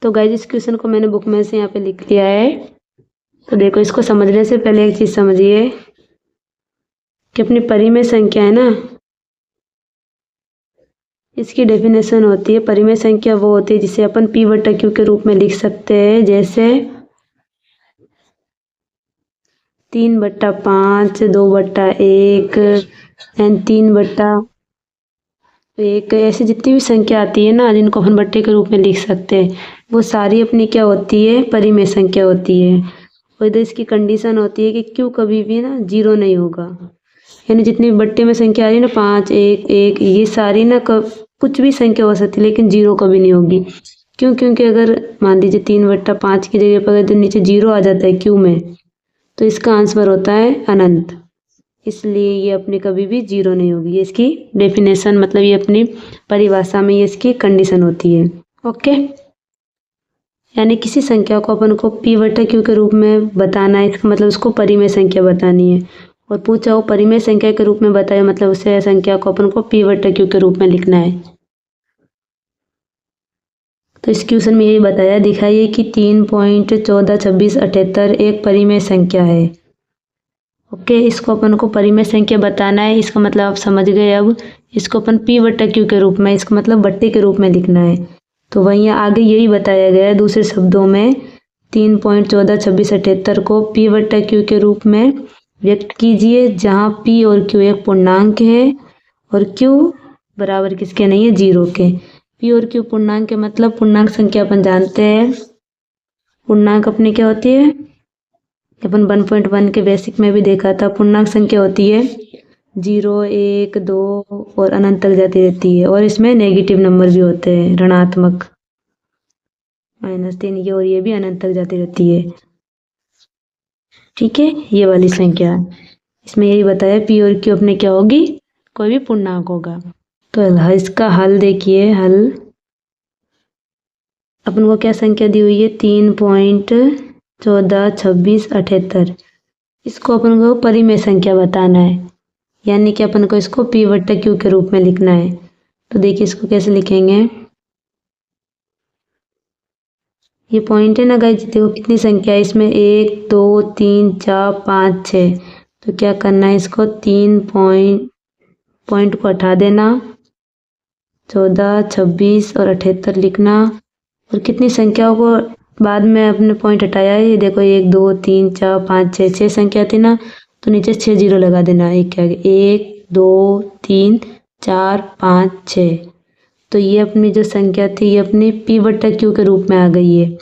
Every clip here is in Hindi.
तो गाइस इस क्वेश्चन को मैंने बुक में से यहाँ पे लिख लिया है। तो देखो, इसको समझने से पहले एक चीज समझिए कि अपनी परिमेय संख्या है ना, इसकी डेफिनेशन होती है, परिमेय संख्या वो होती है जिसे अपन p बटा q के रूप में लिख सकते हैं। जैसे 3/5, 2/1 एंड 3/1, ऐसी जितनी भी संख्या आती है ना जिनको अपन बट्टे के रूप में लिख सकते हैं, वो सारी अपनी क्या होती है, परिमेय संख्या होती है। और इधर इसकी कंडीशन होती है कि q कभी भी ना जीरो नहीं होगा, यानी जितनी भी बट्टे में संख्या आ रही है ना 5, 1, 1, ये सारी ना कुछ भी संख्या हो सकती है लेकिन जीरो कभी नहीं होगी। क्यों? क्योंकि अगर मान लीजिए 3/5 की जगह पर अगर नीचे जीरो आ जाता है क्यू में, तो इसका आंसर होता है अनंत, इसलिए ये अपनी कभी भी जीरो नहीं होगी। ये इसकी डेफिनेशन, मतलब ये अपनी परिभाषा में ये इसकी कंडीशन होती है। ओके, यानी किसी संख्या को अपन को p बटा q के रूप में बताना है, इसका मतलब उसको परिमेय संख्या बतानी है। और पूछा हो परिमेय संख्या के रूप में बताया, मतलब उसे संख्या को अपन को p बटा q के रूप में लिखना है। तो इस क्वेश्चन में यही बताया, दिखाइए कि 3.142678 एक परिमेय संख्या है। ओके, इसको अपन को परिमेय संख्या बताना है, इसका मतलब आप समझ गए। अब इसको अपन p बटा q के रूप में, इसका मतलब बट्टे के रूप में लिखना है। तो वहीं आगे यही बताया गया है दूसरे शब्दों में, 3.142678 को p बटा q के रूप में व्यक्त कीजिए, जहाँ p और q एक पूर्णांक है और q बराबर किसके नहीं है, जीरो के। p और q पूर्णांक के मतलब पूर्णांक संख्या अपन जानते हैं, पूर्णांक अपनी क्या होती है, अपन 1.1 के बेसिक में भी देखा था। पूर्णांक संख्या होती है 0, 1, 2 और अनंत तक जाती रहती है, और इसमें नेगेटिव नंबर भी होते हैं, ऋणात्मक -3, ये और ये भी अनंत तक जाती रहती है। ठीक है, ये वाली संख्या, इसमें यही बताया p और q अपने क्या होगी, कोई भी पूर्णांक होगा। तो इसका हल देखिए, हल अपन को क्या संख्या दी हुई है, 3.142678, इसको अपन को परिमेय संख्या बताना है, यानी कि अपन को इसको p बटा q के रूप में लिखना है। तो देखिए इसको कैसे लिखेंगे, ये पॉइंट है ना गाइस, देखो कितनी संख्या है इसमें, 1, 2, 3, 4, 5, 6। तो क्या करना है, इसको 3 पॉइंट को हटा देना, 14, 26 और 78 लिखना। और कितनी संख्याओं को बाद में अपने पॉइंट हटाया है, ये देखो 1, 2, 3, 4, 5, 6, 6 संख्या थी ना, तो नीचे 6 जीरो लगा देना, एक के आगे, 1, 2, 3, 4, 5, 6। तो ये अपनी जो संख्या थी ये अपनी p बट्टा q के रूप में आ गई है,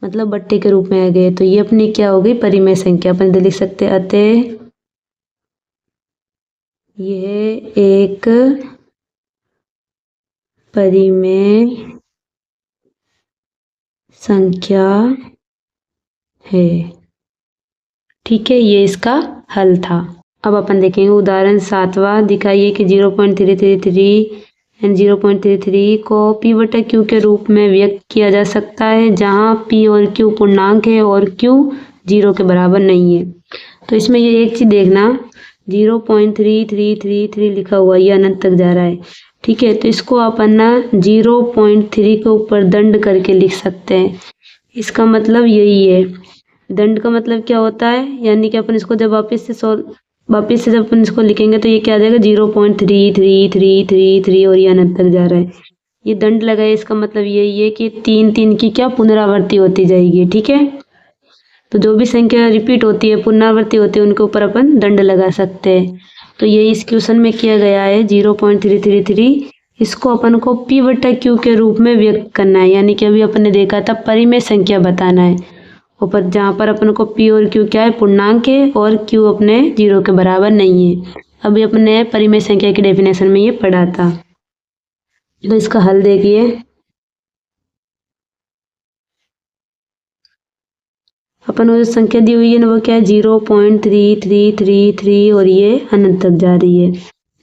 मतलब बट्टे के रूप में आ गई है। तो ये अपनी क्या हो गई, परिमेय संख्या। अपन लिख सकते हैं, अतः यह एक परिमेय संख्या है। ठीक है, ये इसका हल था। अब अपन देखेंगे उदाहरण 7वां, दिखाइए कि 0.333 एंड 0.33 को p बटा q के रूप में व्यक्त किया जा सकता है, जहां p और q पूर्णांक है और q जीरो के बराबर नहीं है। तो इसमें ये एक चीज देखना, 0.3333 लिखा हुआ, ये अनंत तक जा रहा है। ठीक है, तो इसको अपन ना 0.3 के ऊपर दंड करके लिख सकते हैं। इसका मतलब यही है, दंड का मतलब क्या होता है, यानी कि अपन इसको जब वापस से जब अपन इसको लिखेंगे तो ये क्या आ जाएगा, 0.3333 और ये अनंत तक जा रहा है, ये दंड लगा है। इसका मतलब यही है कि 3 की क्या पुनरावृत्ति होती जाएगी। ठीक है, तो जो भी संख्या रिपीट होती है, पुनरावृत्ति होती है, उनके ऊपर अपन दंड लगा सकते हैं। तो यही इस क्वेश्चन में किया गया है, 0.333, इसको अपन को p बटा q के रूप में व्यक्त करना है, यानी कि अभी अपन ने देखा था परिमेय संख्या बताना है, ऊपर जहाँ पर अपन को p और q क्या है, पूर्णांक है, और q अपने जीरो के बराबर नहीं है। अभी अपने परिमेय संख्या की डेफिनेशन में ये पढ़ा था। तो इसका हल देखिए, अपन को जो संख्या दी हुई है ना वो क्या है, 0.3333 और ये अनंत तक जा रही है।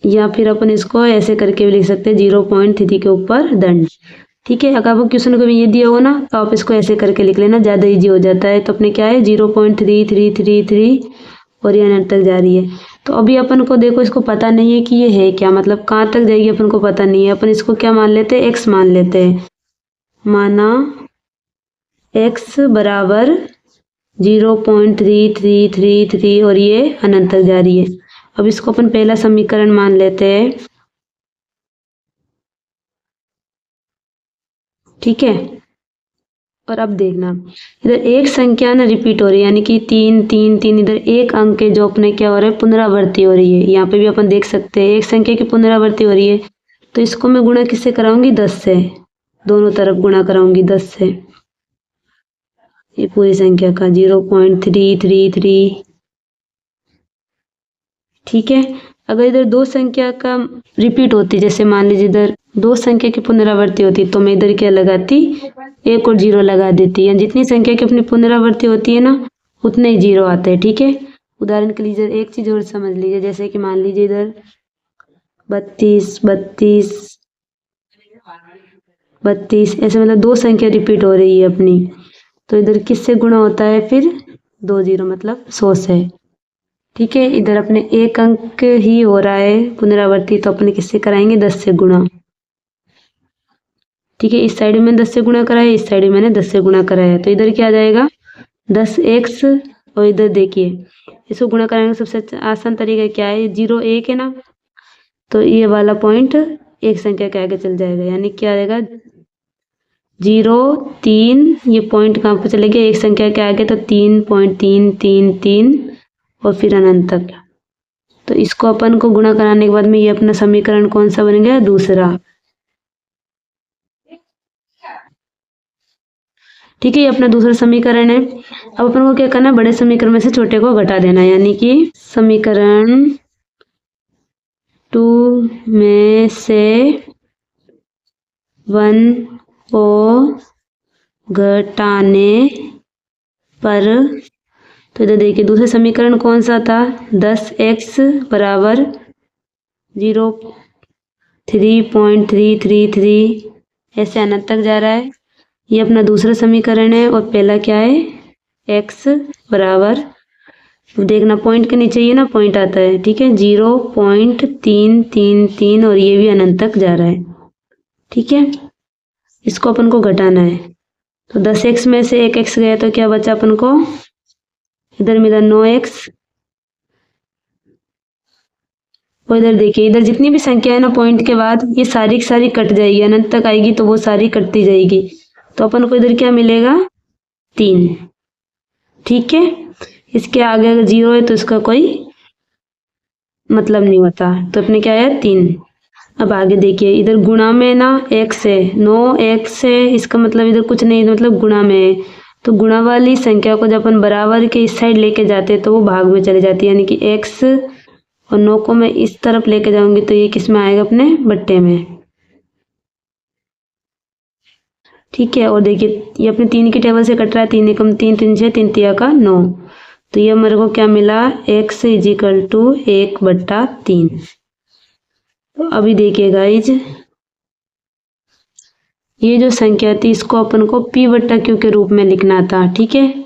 या फिर अपन इसको ऐसे करके भी लिख सकते हैं, 0.3 के ऊपर दंड। ठीक है, अगर आपको क्वेश्चन को भी ये दिया होगा ना तो आप इसको ऐसे करके लिख लेना, ज़्यादा इजी हो जाता है। तो अपने क्या है, 0.3333 और ये अनंत तक जा रही है। तो अभी अपन को देखो, इसको पता नहीं है कि ये है क्या, मतलब कहाँ तक जाएगी अपन को पता नहीं है। अपन इसको क्या मान लेते हैं, x मान लेते हैं, माना x बराबर 0.3333 और ये अनंत तक जा रही है। अब इसको अपन पहला समीकरण मान लेते हैं, ठीक है। और अब देखना इधर एक संख्या ना रिपीट हो रही है, यानी कि 3 3 3, इधर एक अंक है जो अपने क्या हो रहा है, पुनरावृत्ति हो रही है। यहाँ पे भी अपन देख सकते हैं एक संख्या की पुनरावृत्ति हो रही है, तो इसको मैं गुणा किससे कराऊंगी, 10 से। दोनों तरफ गुणा कराऊंगी 10 से, ये पूरी संख्या का 0.333, ठीक है। अगर इधर दो संख्या का रिपीट होती, जैसे मान लीजिए इधर दो संख्या की पुनरावृत्ति होती, तो मैं इधर क्या लगाती, 1 और 0 लगा देती, या जितनी संख्या की अपनी पुनरावृत्ति होती है ना उतने ही 0 आते हैं, ठीक है। उदाहरण के लिए एक चीज और समझ लीजिए, जैसे कि मान लीजिए इधर 32 32 32, ऐसे मतलब दो संख्या रिपीट हो रही है अपनी, तो इधर किससे गुणा होता है फिर, 2 0 मतलब 100 से, ठीक है। इधर अपने एक अंक ही हो रहा है पुनरावृत्ति, तो अपने किससे कराएंगे, 10 से गुणा, ठीक है। इस साइड में 10 से गुणा कराया, इस साइड में मैंने 10 से गुणा कराया, तो इधर क्या आ जाएगा 10x, और इधर देखिए इसको गुणा कराने का सबसे आसान तरीका क्या है, 0 1 है ना, तो ये वाला पॉइंट एक संख्या के आगे चल जाएगा, यानी क्या आएगा 0 3, ये पॉइंट कहाँ पे चले गए, एक संख्या के आगे, तो 3.333 और फिर अनंत तक। तो इसको अपन को गुणा कराने के बाद में ये अपना समीकरण कौन सा बन गया, दूसरा, ठीक है। ये अपना दूसरा समीकरण है। अब अपन को क्या करना है, बड़े समीकरण में से छोटे को घटा देना है, यानी कि समीकरण 2 में से 1 को घटाने पर, तो इधर देखिए दूसरा समीकरण कौन सा था, 10x बराबर 0.333, ऐसे अनंत तक जा रहा है, ये अपना दूसरा समीकरण है। और पहला क्या है, x बराबर, देखना पॉइंट के नीचे ये ना पॉइंट आता है, ठीक है, 0.333, और ये भी अनंत तक जा रहा है, ठीक है। इसको अपन को घटाना है, तो 10x में से एक x गया, तो क्या बचा अपन को, इधर मिला 9x, और इधर देखिए इधर जितनी भी संख्या है ना पॉइंट के बाद, ये सारी की सारी कट जाएगी, अनंत तक आएगी तो वो सारी कटती जाएगी, तो अपन को इधर क्या मिलेगा, 3, ठीक है। इसके आगे अगर 0 है तो इसका कोई मतलब नहीं होता, तो अपने क्या है 3। अब आगे देखिए इधर गुणा में ना x है, 9x है, इसका मतलब इधर कुछ नहीं, मतलब गुणा में है, तो गुणा वाली संख्या को जब अपन बराबर के इस साइड लेके जाते हैं तो वो भाग में चले जाती है, यानी कि x और 9 को मैं इस तरफ लेके जाऊंगी तो ये किस में आएगा, अपने बट्टे में, ठीक है। और देखिए ये अपने 3 की टेबल से कट रहा है, 3 एकम 3 3 6 3 तिया का 9, तो ये मेरे को क्या मिला, x इजिकल टू 1/3। तो अभी देखिए गाइज, ये जो संख्या थी इसको अपन को p/q के रूप में लिखना था, ठीक है।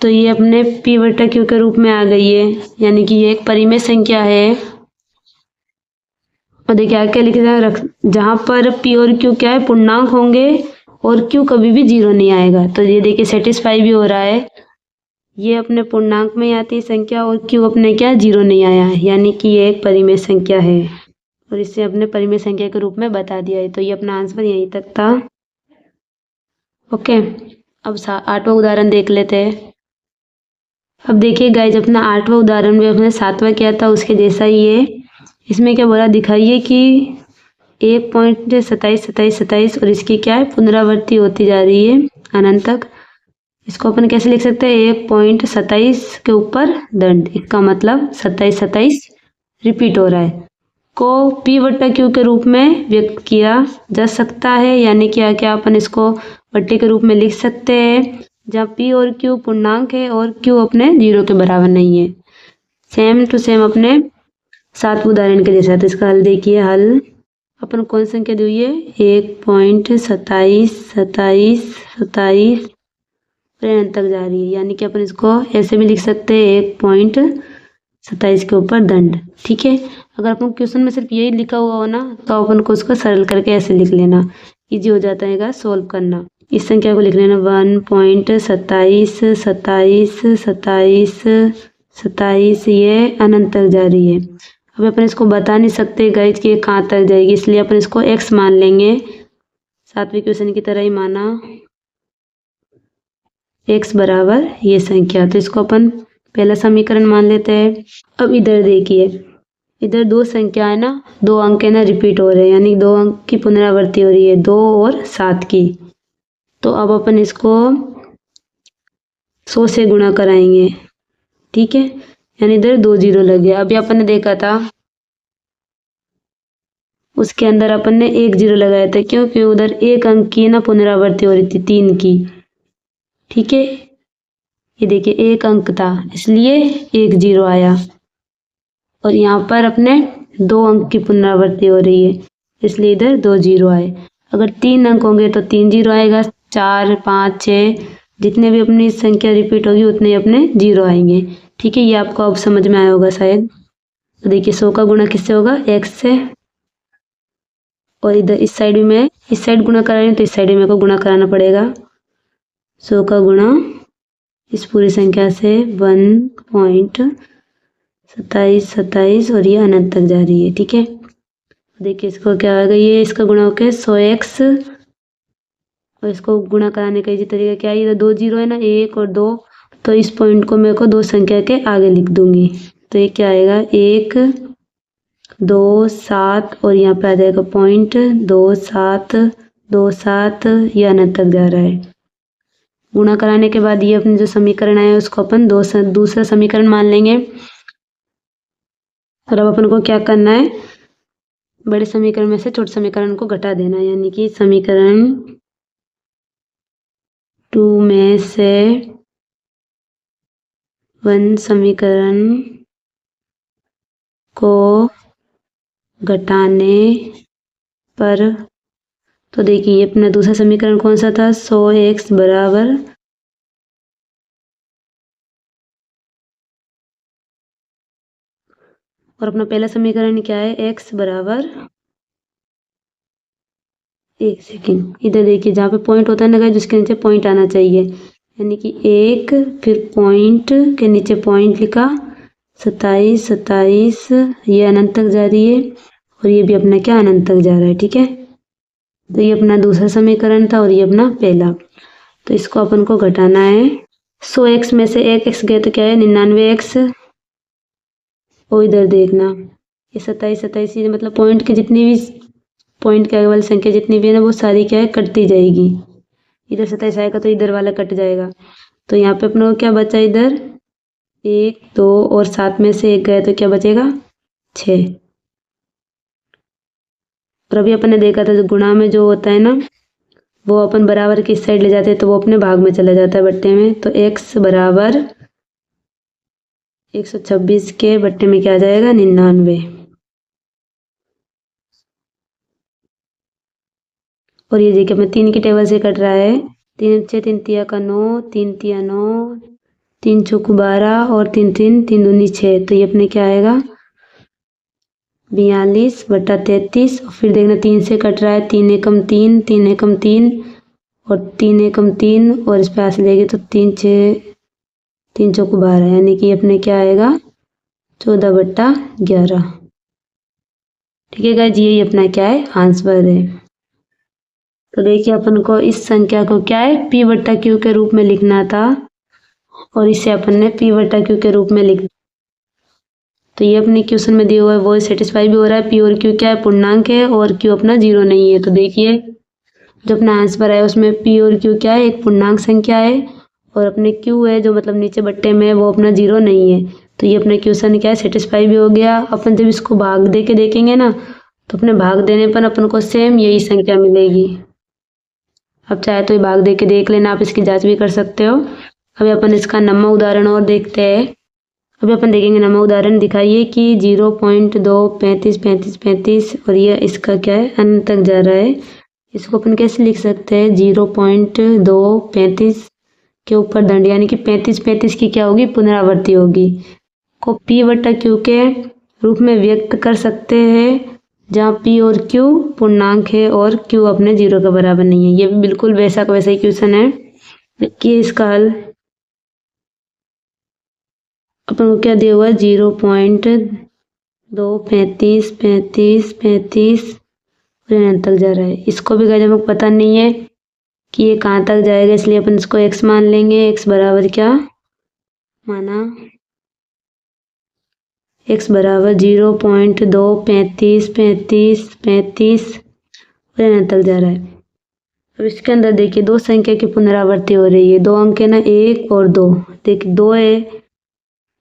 तो ये अपने p/q के रूप में आ गई है, यानी कि ये एक परिमेय संख्या है। और देखिए आगे क्या लिखा है, जहां पर p और q क्या है, पूर्णांक होंगे और q कभी भी 0 नहीं आएगा, तो ये देखिए सेटिस्फाई भी हो रहा है, ये अपने पूर्णांक में आती है संख्या और q अपने क्या 0 नहीं आया है, यानी कि ये एक परिमेय संख्या है, और इसे अपने परिमेय संख्या के रूप में बता दिया है। तो ये अपना आंसर यहीं तक था, ओके। अब 8वां उदाहरण देख लेते हैं। अब देखिए गाइज अपना 8वां उदाहरण में अपने 7वां किया था उसके जैसा ही है। इसमें क्या बोला, दिखाइए कि 1.272727 और इसकी क्या है, पुनरावृत्ति होती जा रही है अनंत तक। इसको अपन कैसे लिख सकते हैं, 1.27 के ऊपर दंड, इसका मतलब 27 27 रिपीट हो रहा है, को p/q के रूप में व्यक्त किया जा सकता है, यानी कि क्या अपन इसको बट्टे के रूप में लिख सकते हैं, जहाँ p और q पूर्णांक है और q अपने 0 के बराबर नहीं है, सेम टू सेम अपने 7वें उदाहरण के जैसा। तो इसका हल देखिए, हल अपन कौन सी संख्या दी हुई है, 1.272727 अनंत तक जा रही है, यानी कि अपन इसको ऐसे भी लिख सकते हैं, 1.27 के ऊपर दंड, ठीक है। अगर अपन क्वेश्चन में सिर्फ यही लिखा हुआ हो ना तो अपन को उसको सरल करके ऐसे लिख लेना, इजी हो जाता है सोल्व करना। इस संख्या को लिख लेना 1.27 ये अनंत तक जा रही है। अब अपन इसको बता नहीं सकते गाइस कि ये कहाँ तक जाएगी, इसलिए अपन इसको x मान लेंगे, सातवें क्वेश्चन की तरह ही माना, x बराबर ये संख्या। तो इसको अपन पहला समीकरण मान लेते हैं। अब इधर देखिए, इधर दो संख्या है ना, दो अंक है ना रिपीट हो रहे हैं, यानी 2 अंक की पुनरावृत्ति हो रही है, 2 और 7 की। तो अब अपन इसको 100 से गुणा कराएंगे, ठीक है, यानी इधर 2 जीरो लग गया। अभी अपन ने देखा था उसके अंदर अपन ने 1 जीरो लगाया था, क्योंकि उधर 1 अंक की ना पुनरावृत्ति हो रही थी 3 की, ठीक है। ये देखिए 1 अंक था इसलिए 1 जीरो आया, और यहाँ पर अपने 2 अंक की पुनरावृत्ति हो रही है इसलिए इधर 2 जीरो आए। अगर 3 अंक होंगे तो 3 जीरो आएगा, 4, 5, 6 जितने भी अपनी संख्या रिपीट होगी उतने ही अपने जीरो आएंगे, ठीक है। ये आपको अब समझ में आया होगा शायद। तो देखिए 100 का गुणा किससे होगा, x से, और इधर इस साइड भी मैं इस साइड गुणा करा रही हूँ तो इस साइड भी मेरे को गुणा कराना पड़ेगा। 100 का गुणा इस पूरी संख्या से 1.27 और ये अनंत तक जा रही है, ठीक है। देखिए इसको क्या आएगा, ये इसका गुणा होकर 100x, और इसको गुणा कराने का ये तरीका क्या है, इधर 2 जीरो है ना, 1 और 2, तो इस पॉइंट को मेरे को 2 संख्या के आगे लिख दूंगी। तो ये क्या आएगा, 1, 2, 7, और यहाँ पे आ जाएगा पॉइंट 2, 7, 2, 7, ये अनंत तक जा रहा है। गुणा कराने के बाद ये अपने जो समीकरण आया उसको अपन दूसरा समीकरण मान लेंगे। और अब अपन को क्या करना है, बड़े समीकरण में से छोटे समीकरण को घटा देना, यानी कि समीकरण 2 में से 1 समीकरण को घटाने पर, तो देखिए अपना दूसरा समीकरण कौन सा था, 100x बराबर और अपना पहला समीकरण क्या है, x बराबर, एक सेकेंड, इधर देखिए जहाँ पे पॉइंट होता है ना गाइस, जिसके नीचे पॉइंट आना चाहिए, यानी कि 1 फिर पॉइंट के नीचे पॉइंट लिखा, 27 ये अनंत तक जा रही है, और ये भी अपना क्या अनंत तक जा रहा है, ठीक है। तो ये अपना दूसरा समीकरण था और ये अपना पहला। तो इसको अपन को घटाना है, 100x में से 1x गए तो क्या है 99x, और इधर देखना ये 27 ये मतलब पॉइंट के जितनी भी पॉइंट के आगे वाली संख्या जितनी भी है ना वो सारी क्या है कटती जाएगी। इधर 27 आएगा तो इधर वाला कट जाएगा, तो यहाँ पे अपने को क्या बचा, इधर 1, 2 और 7 में से 1 गया तो क्या बचेगा 6। और अभी अपन ने देखा था जो गुणा में जो होता है ना वो अपन बराबर की साइड ले जाते हैं तो वो अपने भाग में चला जाता है बट्टे में। तो x बराबर 126 के बट्टे में क्या आ जाएगा 99। और ये देखिए अपने 3 की टेबल से कट रहा है, 3 अच्छे 3 तिया का 9, 3 तिया 9, 3 चौक 12 और 3 3 3 दूनी 6, तो ये अपने क्या आएगा 42/33। और फिर देखना 3 से कट रहा है, 3 एकम 3, 3 एकम 3 और 3 एकम 3, और इस पे आगे देंगे तो 3 6 3 चौक 12, यानी कि अपने क्या आएगा 14/11। ठीक है गाइस, यही अपना क्या है आंसर है। तो देखिए अपन को इस संख्या को क्या है p/q के रूप में लिखना था और इसे अपन ने p/q के रूप में लिख, तो ये अपने क्वेश्चन में दिया हुआ है वो सेटिस्फाई भी हो रहा है। p और q क्या है पूर्णांक है और q अपना 0 नहीं है। तो देखिए जो अपना आंसर है उसमें p और q क्या है एक पूर्णांक संख्या है और अपने q है जो मतलब नीचे बट्टे में वो अपना 0 नहीं है। तो ये अपने क्वेश्चन क्या है सेटिस्फाई भी हो गया। अपन जब इसको भाग दे के देखेंगे ना तो अपने भाग देने पर अपन को सेम यही संख्या मिलेगी। अब चाहे तो ये भाग दे के देख लेना, आप इसकी जांच भी कर सकते हो। अभी अपन इसका नम्मा उदाहरण और देखते हैं। अभी अपन देखेंगे नम्मा उदाहरण, दिखाइए कि 0.2 35 और ये इसका क्या है अनंत तक जा रहा है। इसको अपन कैसे लिख सकते हैं 0.2 के ऊपर दंड, यानी कि 35 की क्या होगी पुनरावृत्ति होगी, को p/q के रूप में व्यक्त कर सकते हैं जहाँ पी और क्यू पूर्णांक है और क्यू अपने 0 के बराबर नहीं है। ये भी बिल्कुल वैसा का वैसा ही क्वेश्चन है। देखिए इसका हल अपन को क्या दिया हुआ है, 0.235 तक जा रहा है। इसको भी गाइस हमको पता नहीं है कि ये कहाँ तक जाएगा, इसलिए अपन इसको x मान लेंगे। x बराबर क्या माना, x बराबर 0.235 तक जा रहा है। अब इसके अंदर देखिए दो संख्या की पुनरावृत्ति हो रही है। दो अंक है ना, 1 और 2। देखिए 2 है,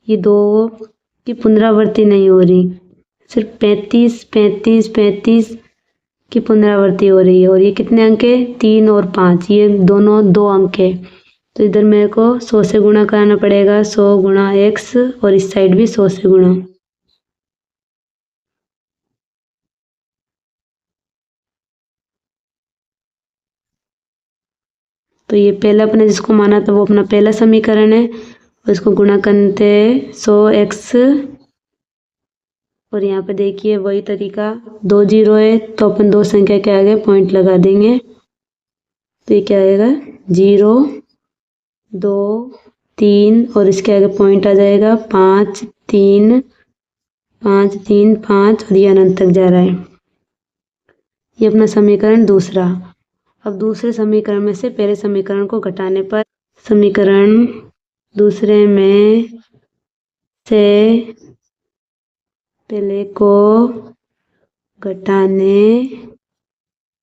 ये 2 की पुनरावृत्ति नहीं हो रही, सिर्फ 35 की पुनरावृत्ति हो रही है। और ये कितने अंक है, 3 और 5, ये दोनों 2 अंक है। तो इधर मेरे को 100 से गुणा कराना पड़ेगा, 100 गुणा x, और इस साइड भी 100 से गुणा। तो ये पहला अपने जिसको माना था वो अपना पहला समीकरण है, और इसको गुणा करते हैं 100x, और यहाँ पे देखिए वही तरीका, 2 0 है तो अपन दो संख्या के आगे पॉइंट लगा देंगे। तो ये क्या आएगा, 0 2 3, और इसके आगे पॉइंट आ जाएगा 5 3 5 3 5, और ये अनंत तक जा रहा है। ये अपना समीकरण दूसरा। अब दूसरे समीकरण में से पहले समीकरण को घटाने पर, समीकरण दूसरे में से पहले को घटाने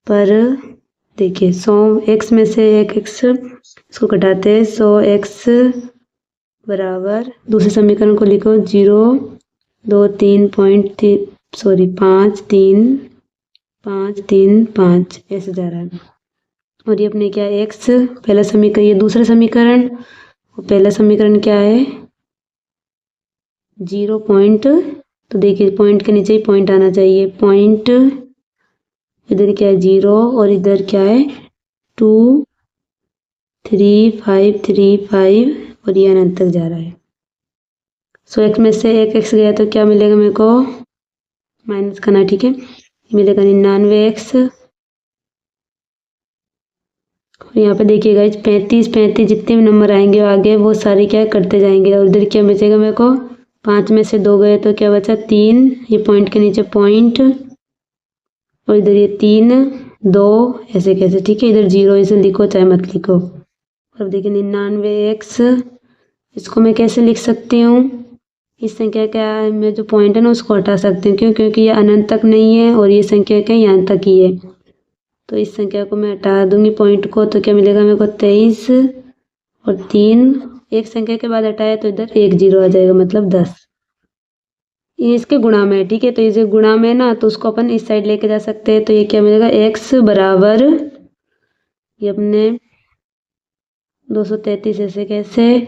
पर देखिए 100x में से एक x, इसको घटाते हैं 100x बराबर, दूसरे समीकरण को लिखो 0 2 3 5 3 5 ऐसे जा रहा है। और ये अपने क्या है, x पहला समीकरण, ये दूसरा समीकरण, और पहला समीकरण क्या है 0 पॉइंट, तो देखिए पॉइंट के नीचे ही पॉइंट आना चाहिए, पॉइंट इधर क्या है 0, और इधर क्या है 2 3 5 3 5, और ये अनंत तक जा रहा है। सो x में से एक x गया तो क्या मिलेगा मेरे को, माइनस करना, ठीक है, मिलेगा 99x। यहाँ पे देखिएगा 35 जितने भी नंबर आएंगे आगे वो सारे क्या करते जाएंगे, और इधर क्या बचेगा मेरे को, 5 में से 2 गए तो क्या बचा 3, ये पॉइंट के नीचे पॉइंट, और इधर ये 3 2 ऐसे कैसे, ठीक है, इधर 0 इसे लिखो चाहे मत लिखो। अब देखिए 99x, इसको मैं कैसे लिख सकती हूँ, इस संख्या का में जो पॉइंट है ना उसको हटा सकती हूँ, क्यों, क्योंकि ये अनंत तक नहीं है और ये संख्या क्या यहाँ तक ही है। तो इस संख्या को मैं हटा दूंगी पॉइंट को, तो क्या मिलेगा मेरे को 23, और 3 एक संख्या के बाद हटाया तो इधर 1 0 आ जाएगा, मतलब 10। ये इसके गुणा में है, ठीक है, तो इसे गुणा में ना तो उसको अपन इस साइड लेके जा सकते हैं। तो ये क्या मिलेगा, x बराबर, ये अपने 233 ऐसे कैसे,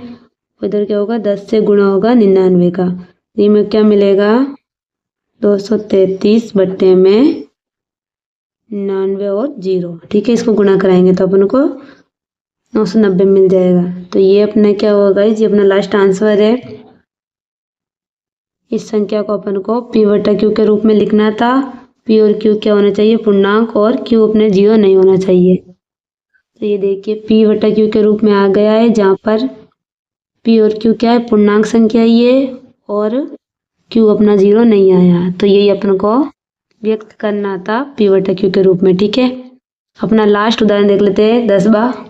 इधर क्या होगा 10 से गुणा होगा 99 का, ये में क्या मिलेगा 233 बट्टे में 99 और 0, ठीक है, इसको गुणा कराएंगे तो अपन को 990 मिल जाएगा। तो ये अपना क्या होगा, ये अपना लास्ट आंसर है। इस संख्या को अपन को p बटा q के रूप में लिखना था। p और q क्या होना चाहिए, पूर्णांक, और q अपने 0 नहीं होना चाहिए। तो ये देखिए p बटा q के रूप में आ गया है, जहाँ पर p और q क्या है, पूर्णांक संख्या ये, और q अपना 0 नहीं आया। तो यही अपन को व्यक्त करना था p बटा q के रूप में, ठीक है। अपना लास्ट उदाहरण देख लेते हैं 10 बार।